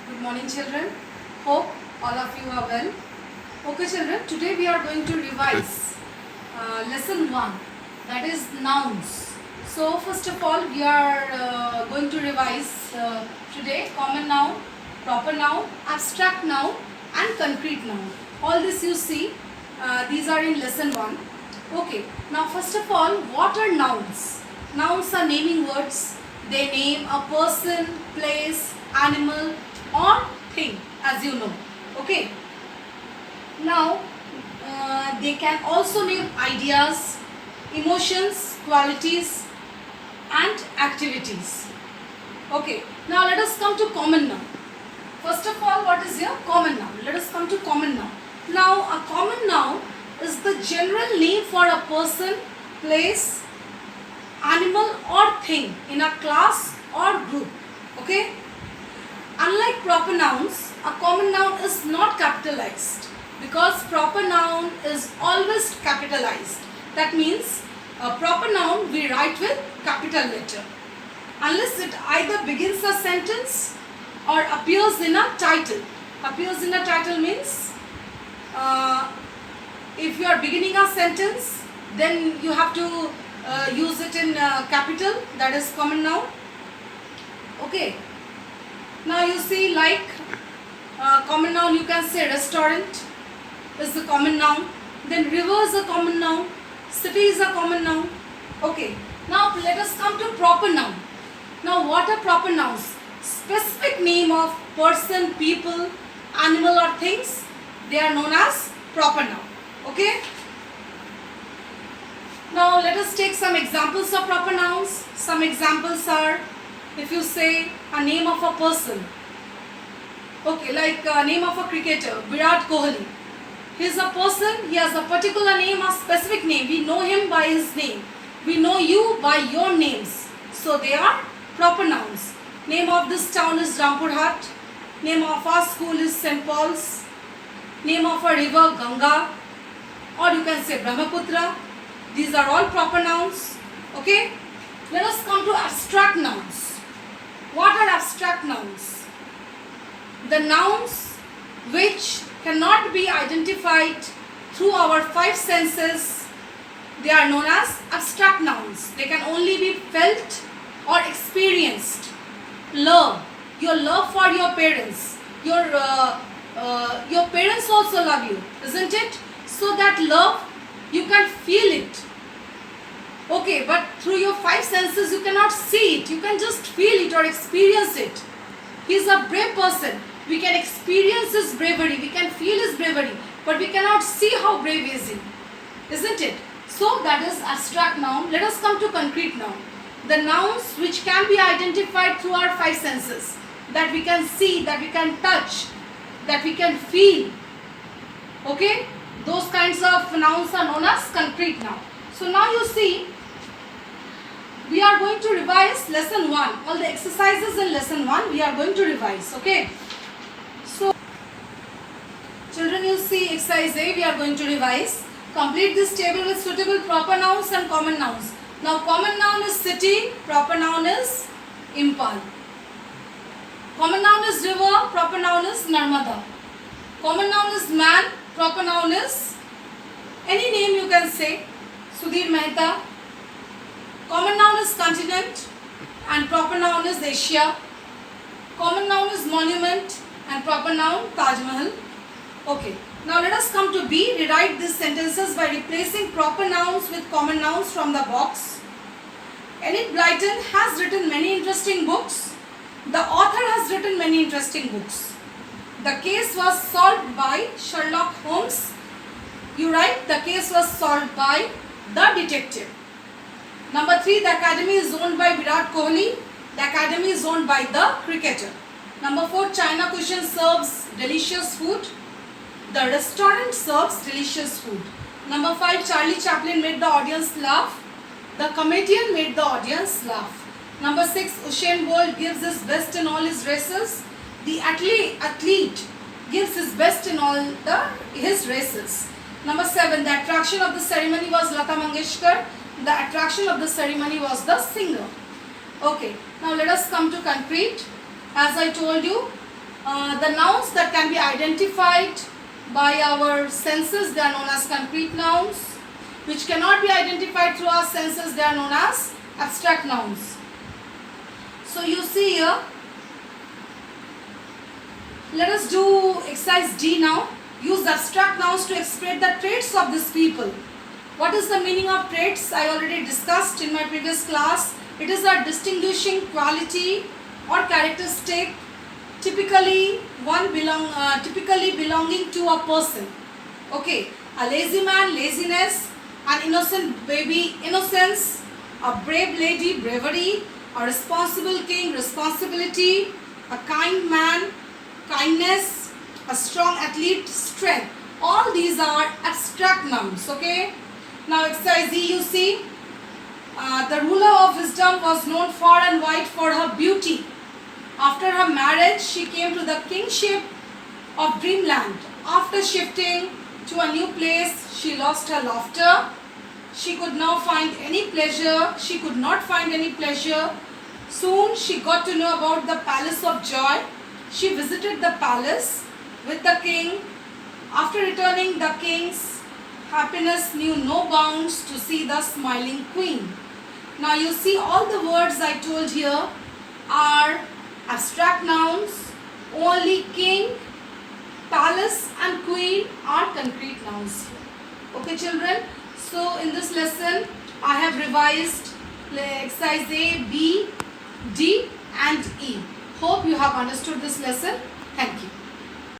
Good morning, children. Hope all of you are well. Okay, children, today we are going to revise lesson 1, that is nouns. So, first of all, we are going to revise today common noun, proper noun, abstract noun, and concrete noun. All this you see, these are in lesson 1. Okay, now, first of all, what are nouns? Nouns are naming words. They name a person, place, animal, or thing, as you know. Okay. Now, they can also name ideas, emotions, qualities, and activities. Okay. Now, let us come to common noun. First of all, what is your common noun? Let us come to common noun. Now, a common noun is the general name for a person, place, animal or thing in a class or group. Okay. Unlike proper nouns, a common noun is not capitalized because proper noun is always capitalized. That means a proper noun we write with capital letter unless it either begins a sentence or appears in a title. Appears in a title means if you are beginning a sentence, then you have to use it in capital, that is common noun. Okay. Now you see, like common noun, you can say restaurant is the common noun. Then river is a common noun. City is a common noun. Okay. Now let us come to proper noun. Now what are proper nouns? Specific name of person, people, animal or things. They are known as proper noun. Okay. Now let us take some examples of proper nouns. Some examples are, if you say a name of a person, okay, like name of a cricketer, Virat Kohli. He is a person, he has a particular name, a specific name. We know him by his name. We know you by your names. So they are proper nouns. Name of this town is Rampurhat. Name of our school is St. Paul's. Name of a river, Ganga. Or you can say Brahmaputra. These are all proper nouns. Okay. Let us come to abstract nouns. What are abstract nouns? The nouns which cannot be identified through our five senses, they are known as abstract nouns. They can only be felt or experienced. Love, your love for your parents. Your parents also love you, isn't it? So that love, you can feel it. Okay, but through your five senses you cannot see it. You can just feel it or experience it. He is a brave person. We can experience his bravery. We can feel his bravery. But we cannot see how brave is he. Isn't it? So that is abstract noun. Let us come to concrete noun. The nouns which can be identified through our five senses. That we can see, that we can touch, that we can feel. Okay? Those kinds of nouns are known as concrete noun. So now you see, we are going to revise lesson 1. All the exercises in lesson 1 we are going to revise. Okay. So, children, you see exercise A we are going to revise. Complete this table with suitable proper nouns and common nouns. Now common noun is city, proper noun is Impal. Common noun is river, proper noun is Narmada. Common noun is man, proper noun is any name you can say, Sudhir Mehta. Common noun is continent and proper noun is Asia. Common noun is monument and proper noun Taj Mahal. Okay. Now let us come to B. Rewrite these sentences by replacing proper nouns with common nouns from the box. Enid Blyton has written many interesting books. The author has written many interesting books. The case was solved by Sherlock Holmes. You write the case was solved by the detective. Number 3, the academy is owned by Virat Kohli. The academy is owned by the cricketer. Number 4, China Cuisine serves delicious food. The restaurant serves delicious food. Number 5, Charlie Chaplin made the audience laugh. The comedian made the audience laugh. Number 6, Usain Bolt gives his best in all his races. The athlete gives his best in all his races. Number 7, the attraction of the ceremony was Lata Mangeshkar. The attraction of the ceremony was the singer. Okay, now let us come to concrete. As I told you, The nouns that can be identified by our senses, they are known as concrete nouns. Which cannot be identified through our senses, they are known as abstract nouns. So you see here, let us do exercise D now. Use abstract nouns to express the traits of these people. What is the meaning of traits? I already discussed in my previous class. It is a distinguishing quality or characteristic, typically belonging to a person. Okay, a lazy man, laziness, an innocent baby, innocence, a brave lady, bravery, a responsible king, responsibility, a kind man, kindness, a strong athlete, strength. All these are abstract nouns. Okay. Now exercise E, you see, the ruler of wisdom was known far and wide for her beauty. After her marriage, she came to the kingship of Dreamland. After shifting to a new place, she lost her laughter. She could not find any pleasure. Soon she got to know about the palace of joy. She visited the palace with the king. After returning, the king's happiness knew no bounds to see the smiling queen. Now you see, all the words I told here are abstract nouns. Only king, palace and queen are concrete nouns here. Okay children, so in this lesson I have revised exercise A, B, D and E. Hope you have understood this lesson. Thank you.